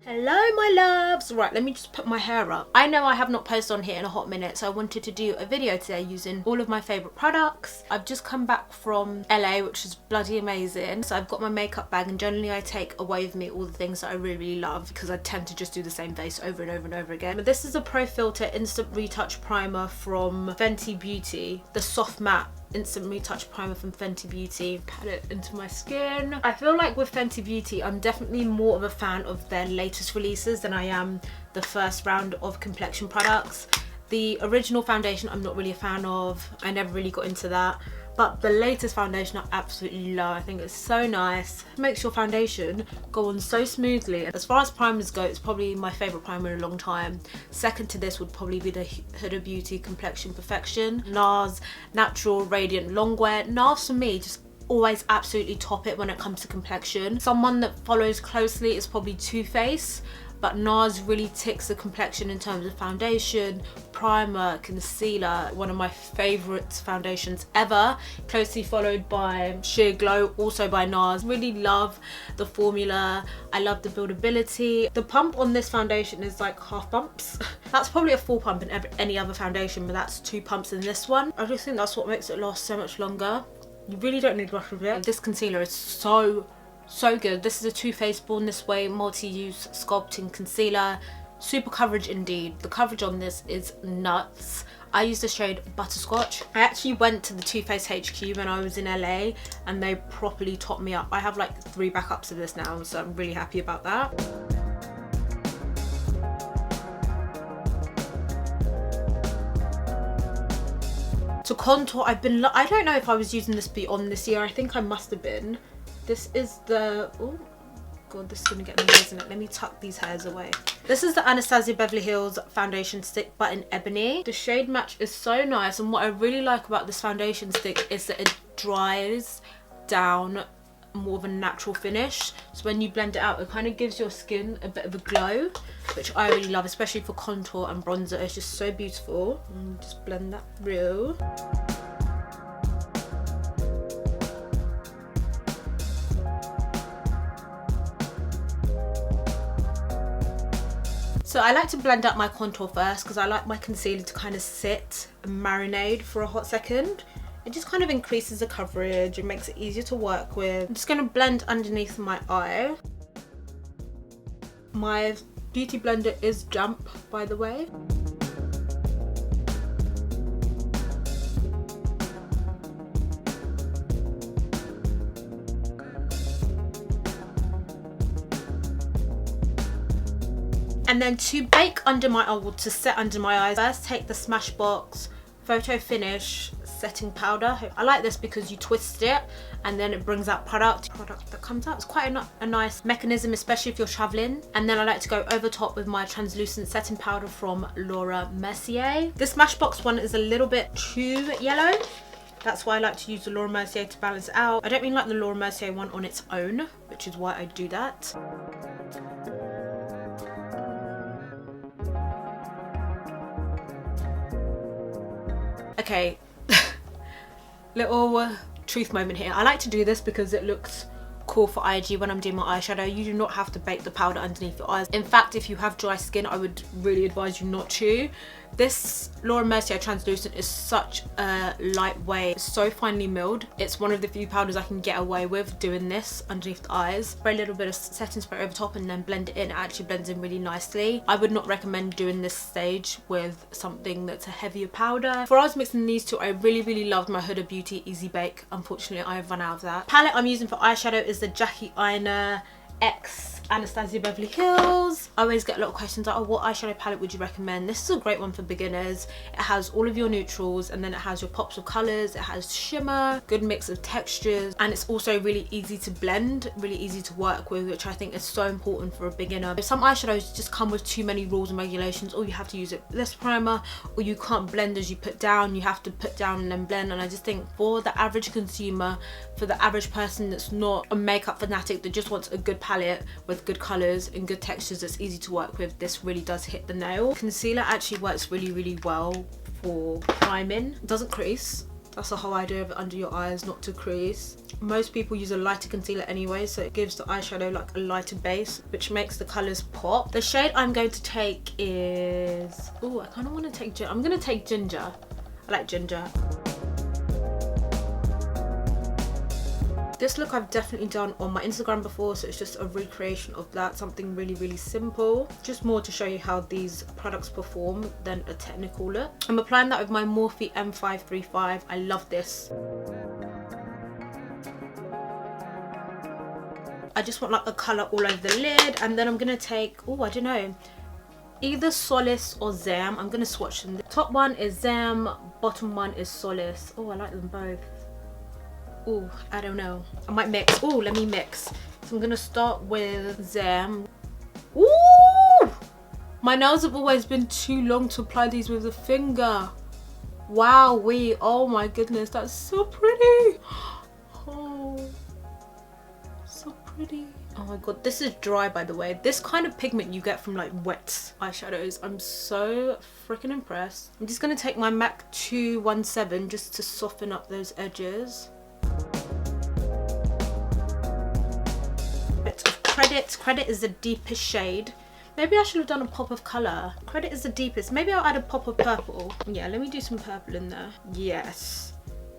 Hello my loves! Right, let me just put my hair up. I know I have not posted on here in a hot minute, so I wanted to do a video today using all of my favourite products. I've just come back from LA, which is bloody amazing. So I've got my makeup bag, and generally I take away with me all the things that I really love because I tend to just do the same face over and over and over again. But this is a Pro Filter Instant Retouch Primer from Fenty Beauty, the Soft Matte Instant Retouch Primer from Fenty Beauty. Pat it into my skin. I feel like with Fenty Beauty, I'm definitely more of a fan of their latest releases than I am the first round of complexion products. The original foundation I'm not really a fan of. I never really got into that. But the latest foundation I absolutely love. I think it's so nice. It makes your foundation go on so smoothly. As far as primers go, it's probably my favourite primer in a long time. Second to this would probably be the Huda Beauty Complexion Perfection. Nars Natural Radiant Longwear. Nars for me just always absolutely top it when it comes to complexion. Someone that follows closely is probably Too Faced. But Nars really ticks the complexion in terms of foundation, primer, concealer. One of my favourite foundations ever. Closely followed by Sheer Glow, also by Nars. Really love the formula. I love the buildability. The pump on this foundation is like half pumps. That's probably a full pump in any other foundation, but that's 2 pumps in this one. I just think that's what makes it last so much longer. You really don't need much of it. This concealer is so good. This is a Too Faced Born This Way multi-use sculpting concealer. Super coverage indeed. The coverage on this is nuts. I use the shade Butterscotch. I actually went to the Too Faced HQ when I was in LA and they properly topped me up. I have like 3 backups of this now, so I'm really happy about that. To contour, I don't know if I was using this beyond this year. I think I must have been. This is the, oh god, this is gonna get me, isn't it? Let me tuck these hairs away. This is the Anastasia Beverly Hills foundation stick, but in ebony. The shade match is so nice, and what I really like about this foundation stick is that it dries down more of a natural finish. So when you blend it out, it kind of gives your skin a bit of a glow, which I really love, especially for contour and bronzer. It's just so beautiful. And just blend that through. So I like to blend out my contour first because I like my concealer to kind of sit and marinate for a hot second. It just kind of increases the coverage, it makes it easier to work with. I'm just going to blend underneath my eye. My beauty blender is damp, by the way. And then to bake under my eye, or to set under my eyes, first take the Smashbox Photo Finish setting powder. I like this because you twist it and then it brings out product that comes out. It's quite a nice mechanism, especially if you're traveling. And then I like to go over top with my translucent setting powder from Laura Mercier. This Smashbox one is a little bit too yellow. That's why I like to use the Laura Mercier to balance it out. I don't mean like the Laura Mercier one on its own, which is why I do that. Okay, little truth moment here. I like to do this because it looks cool for IG when I'm doing my eyeshadow. You do not have to bake the powder underneath your eyes. In fact, if you have dry skin, I would really advise you not to. This Laura Mercier translucent is such a lightweight, so finely milled. It's one of the few powders I can get away with doing this underneath the eyes. Spray a little bit of setting spray over top and then blend it in. It actually blends in really nicely. I would not recommend doing this stage with something that's a heavier powder. Before I was mixing these two, I really loved my Huda Beauty Easy Bake. Unfortunately, I've run out of that. Palette I'm using for eyeshadow is the Jackie Aina X Anastasia Beverly Hills. I always get a lot of questions like, oh, what eyeshadow palette would you recommend? This is a great one for beginners. It has all of your neutrals and then it has your pops of colours, it has shimmer, good mix of textures, and it's also really easy to blend, really easy to work with, which I think is so important for a beginner. Some eyeshadows just come with too many rules and regulations, or you have to use it with this primer, or you can't blend as you put down, you have to put down and then blend. And I just think for the average consumer, for the average person that's not a makeup fanatic that just wants a good palette with good colours and good textures that's easy to work with, this really does hit the nail. Concealer actually works really well for priming. It doesn't crease, That's the whole idea of it under your eyes, not to crease. Most people use a lighter concealer anyway, so it gives the eyeshadow like a lighter base, which makes the colours pop. The shade I'm going to take is... oh, I kind of want to take... I'm going to take Ginger. I like Ginger. This look I've definitely done on my Instagram before, so it's just a recreation of that, something really, really simple. Just more to show you how these products perform than a technical look. I'm applying that with my Morphe M535. I love this. I just want like a colour all over the lid, and then I'm going to take, oh, I don't know, either Solace or Zam. I'm going to swatch them. The top one is Zam, bottom one is Solace. Oh, I like them both. Oh, I don't know. I might mix. Oh, let me mix. So I'm gonna start with Zam. Ooh! My nails have always been too long to apply these with a finger. Wowee. Oh my goodness, that's so pretty. Oh, so pretty. Oh my god, this is dry, by the way. This kind of pigment you get from like wet eyeshadows. I'm so freaking impressed. I'm just gonna take my MAC 217 just to soften up those edges. Credit is the deepest shade. Maybe I should have done a pop of colour. Credit is the deepest. Maybe I'll add a pop of purple. Yeah, let me do some purple in there. Yes.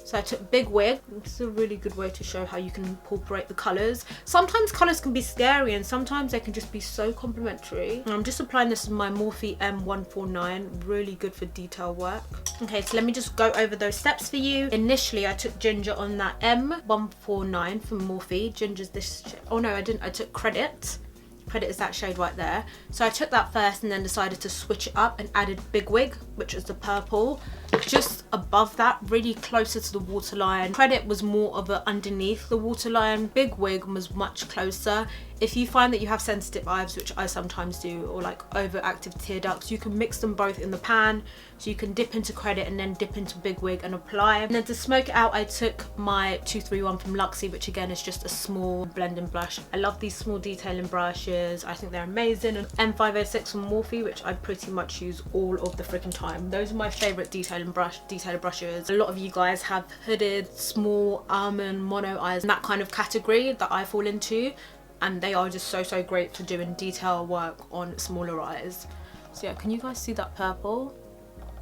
So I took Big Wig. This is a really good way to show how you can incorporate the colours. Sometimes colours can be scary and sometimes they can just be so complimentary. And I'm just applying this in my Morphe M149. Really good for detail work. Okay, so let me just go over those steps for you. Initially, I took Ginger on that M149 from Morphe. Ginger's this shade. Oh no, I didn't. I took Credit. Credit is that shade right there. So I took that first and then decided to switch it up and added Big Wig, which is the purple, just above that, really closer to the waterline. Credit was more of a underneath the waterline. Big Wig was much closer. If you find that you have sensitive eyes, which I sometimes do, or like overactive tear ducts, you can mix them both in the pan. So you can dip into Credit and then dip into Big Wig and apply. And then to smoke it out, I took my 231 from Luxie, which again is just a small blending brush. I love these small detailing brushes. I think they're amazing. And M506 from Morphe, which I pretty much use all of the freaking time. Those are my favourite detailer brushes. A lot of you guys have hooded, small, almond, mono eyes, and that kind of category that I fall into. And they are just so great for doing detail work on smaller eyes. So yeah, can you guys see that purple?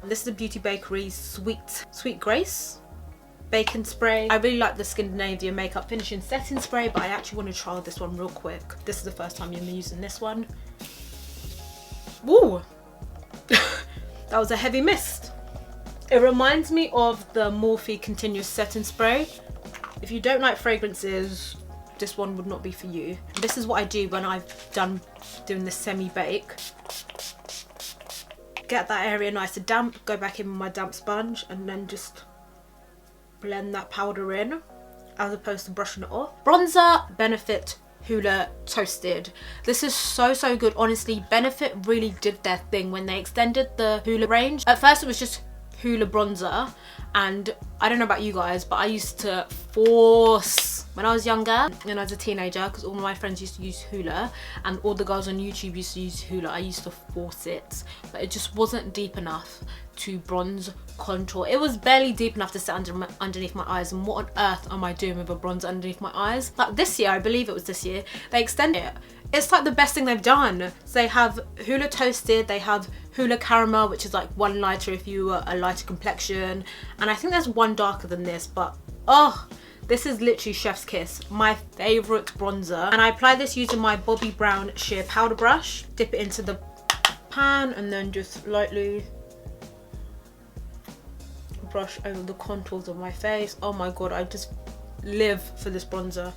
This is the Beauty Bakery Sweet Grace Bacon Spray. I really like the Scandinavia Makeup Finishing Setting Spray, but I actually want to try this one real quick. This is the first time I'm using this one. Woo! That was a heavy mist. It reminds me of the Morphe Continuous Setting Spray. If you don't like fragrances, this one would not be for you. This is what I do when I've done doing the semi-bake. Get that area nice and damp, go back in with my damp sponge and then just blend that powder in as opposed to brushing it off. Bronzer, Benefit Hoola Toasted. This is so good. Honestly, Benefit really did their thing when they extended the Hoola range. At first it was just Hoola bronzer, and I don't know about you guys, but I used to force when I was younger and as a teenager, because all my friends used to use Hoola and all the girls on YouTube used to use Hoola. I used to force it, but it just wasn't deep enough to bronze contour. It was barely deep enough to sit underneath my eyes, and what on earth am I doing with a bronzer underneath my eyes? Like this year, I believe it was this year, they extended it. It's like the best thing they've done. So they have Hoola Toasted, they have Hoola Caramel, which is like one lighter if you were a lighter complexion, and I think there's one darker than this, but oh, this is literally chef's kiss. My favorite bronzer. And I apply this using my Bobbi Brown sheer powder brush. Dip it into the pan and then just lightly brush over the contours of my face. Oh my god, I just live for this bronzer.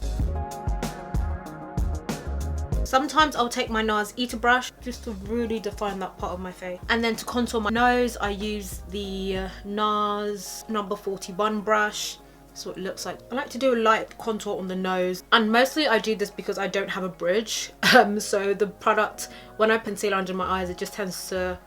Sometimes I'll take my Nars Eater brush just to really define that part of my face. And then to contour my nose, I use the Nars number 41 brush. That's what it looks like. I like to do a light contour on the nose, and mostly I do this because I don't have a bridge. So the product, when I conceal under my eyes, it just tends to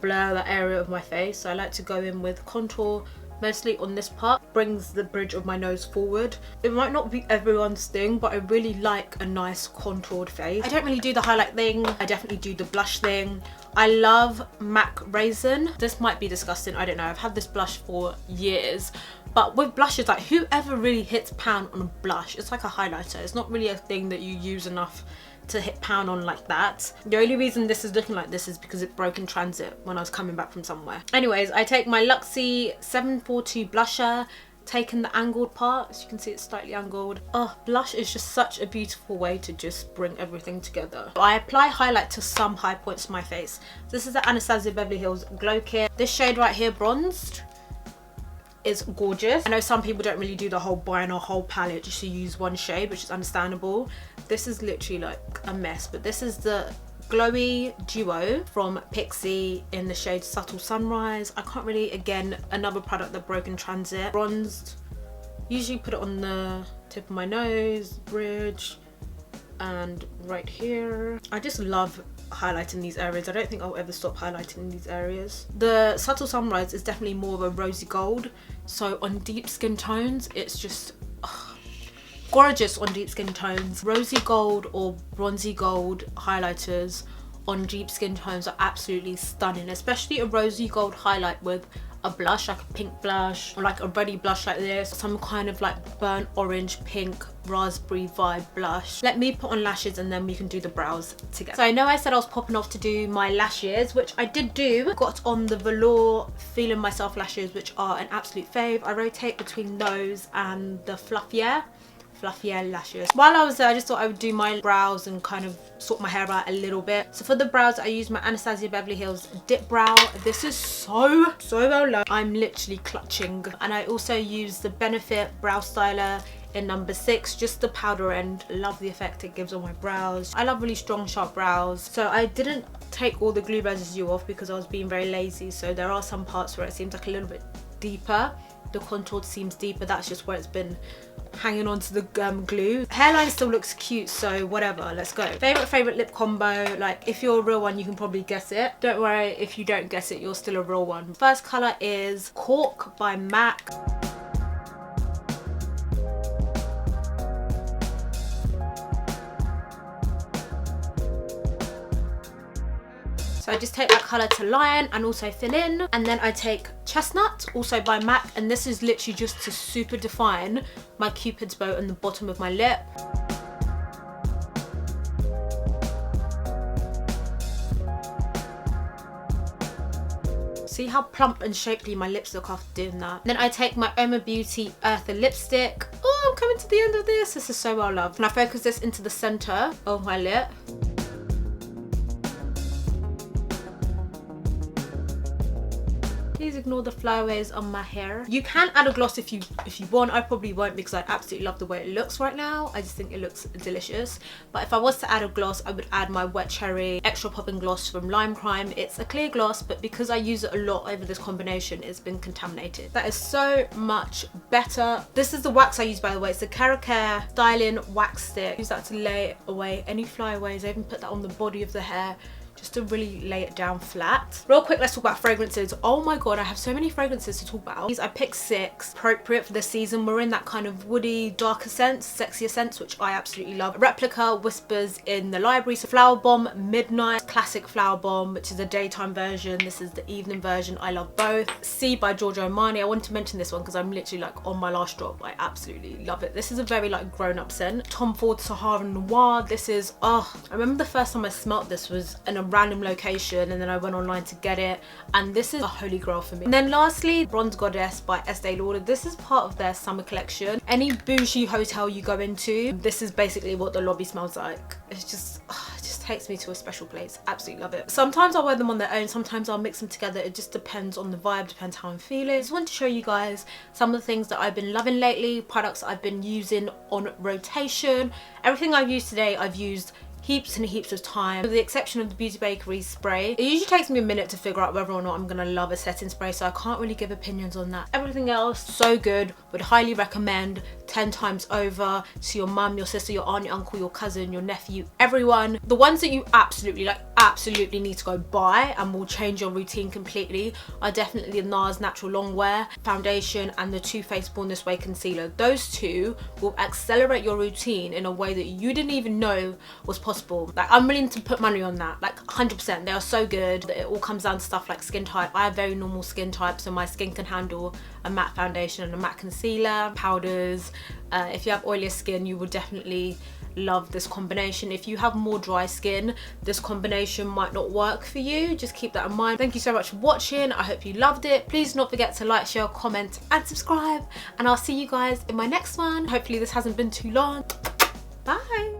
blur that area of my face. So I like to go in with contour, mostly on this part, brings the bridge of my nose forward. It might not be everyone's thing, but I really like a nice contoured face. I don't really do the highlight thing. I definitely do the blush thing. I love MAC Raizin. This might be disgusting, I don't know. I've had this blush for years. But with blushes, like whoever really hits pound on a blush, it's like a highlighter. It's not really a thing that you use enough to hit pound on like that. The only reason this is looking like this is because it broke in transit when I was coming back from somewhere. Anyways, I take my Luxie 742 blusher, taking the angled part. As you can see, it's slightly angled. Oh, blush is just such a beautiful way to just bring everything together. I apply highlight to some high points of my face. This is the Anastasia Beverly Hills Glow Kit. This shade right here, Bronzed, is gorgeous. I know some people don't really do the whole buying a whole palette just to use one shade, which is understandable. This is literally like a mess, but this is the Glowy Duo from Pixi in the shade Subtle Sunrise. I can't really, again, another product that broke in transit. Bronzed, usually put it on the tip of my nose, bridge, and right here. I just love highlighting these areas. I don't think I'll ever stop highlighting in these areas. The Subtle Sunrise is definitely more of a rosy gold, so on deep skin tones it's just gorgeous. On deep skin tones, rosy gold or bronzy gold highlighters on deep skin tones are absolutely stunning, especially a rosy gold highlight with a blush, like a pink blush or like a ruddy blush like this, some kind of like burnt orange, pink, raspberry vibe blush. Let me put on lashes and then we can do the brows together. So I know I said I was popping off to do my lashes, which I did do. Got on the Velour Feelin Myself lashes, which are an absolute fave. I rotate between those and the fluffier lashes. While I was there, I just thought I would do my brows and kind of sort my hair out a little bit. So for the brows, I used my Anastasia Beverly Hills Dip Brow. This is so well low. I'm literally clutching. And I also used the Benefit Brow Styler in number 6, just the powder end. Love the effect it gives on my brows. I love really strong, sharp brows. So I didn't take all the glue residue off because I was being very lazy. So there are some parts where it seems like a little bit deeper. The contour seems deeper. That's just where it's been hanging on to the glue. Hairline still looks cute, so whatever, let's go. Favorite lip combo, like if you're a real one you can probably guess it. Don't worry if you don't guess it, you're still a real one. First color is Cork by MAC. So I just take that colour to Lion and also fill in. And then I take Chestnut, also by MAC, and this is literally just to super define my Cupid's bow on the bottom of my lip. See how plump and shapely my lips look after doing that. Then I take my Uoma Beauty Eartha lipstick. Oh, I'm coming to the end of this. This is so well loved. And I focus this into the centre of my lip. Please ignore the flyaways on my hair. You can add a gloss if you want. I probably won't because I absolutely love the way it looks right now. I just think it looks delicious. But if I was to add a gloss, I would add my Wet Cherry Extra Popping Gloss from Lime Crime. It's a clear gloss, but because I use it a lot over this combination, it's been contaminated. That is so much better. This is the wax I use, by the way. It's the Care Styling Wax Stick. Use that to lay away any flyaways. I even put that on the body of the hair, just to really lay it down flat. Real quick, let's talk about fragrances. Oh my god, I have so many fragrances to talk about. I picked 6 appropriate for the season. We're in that kind of woody, darker sense, sexier sense, which I absolutely love. Replica, Whispers in the Library. So Flowerbomb Midnight, classic Flowerbomb, which is a daytime version. This is the evening version. I love both. C by Giorgio Armani. I wanted to mention this one because I'm literally like on my last drop. I absolutely love it. This is a very like grown-up scent. Tom Ford Sahara Noir. This is, oh, I remember the first time I smelt this was in a random location and then I went online to get it, and this is a holy grail for me. And then lastly, Bronze Goddess by Estee Lauder. This is part of their summer collection. Any bougie hotel you go into, this is basically what the lobby smells like. It's just, it just takes me to a special place. Absolutely love it. Sometimes I'll wear them on their own, sometimes I'll mix them together. It just depends on the vibe, depends how I'm feeling. I just want to show you guys some of the things that I've been loving lately, products I've been using on rotation. Everything I've used today, I've used heaps and heaps of time, with the exception of the Beauty Bakery spray. It usually takes me a minute to figure out whether or not I'm gonna love a setting spray, so I can't really give opinions on that. Everything else, so good. Would highly recommend 10 times over to your mum, your sister, your aunt, your uncle, your cousin, your nephew, everyone. The ones that you absolutely, like absolutely need to go buy and will change your routine completely are definitely the Nars Natural Longwear foundation and the Too Faced Born This Way concealer. Those two will accelerate your routine in a way that you didn't even know was possible. Like, I'm willing to put money on that, like 100%. They are so good. It all comes down to stuff like skin type. I have very normal skin type, so my skin can handle a matte foundation and a matte concealer, powders. If you have oilier skin, you will definitely love this combination. If you have more dry skin, this combination might not work for you. Just keep that in mind. Thank you so much for watching. I hope you loved it. Please do not forget to like, share, comment and subscribe, and I'll see you guys in my next one. Hopefully this hasn't been too long. Bye.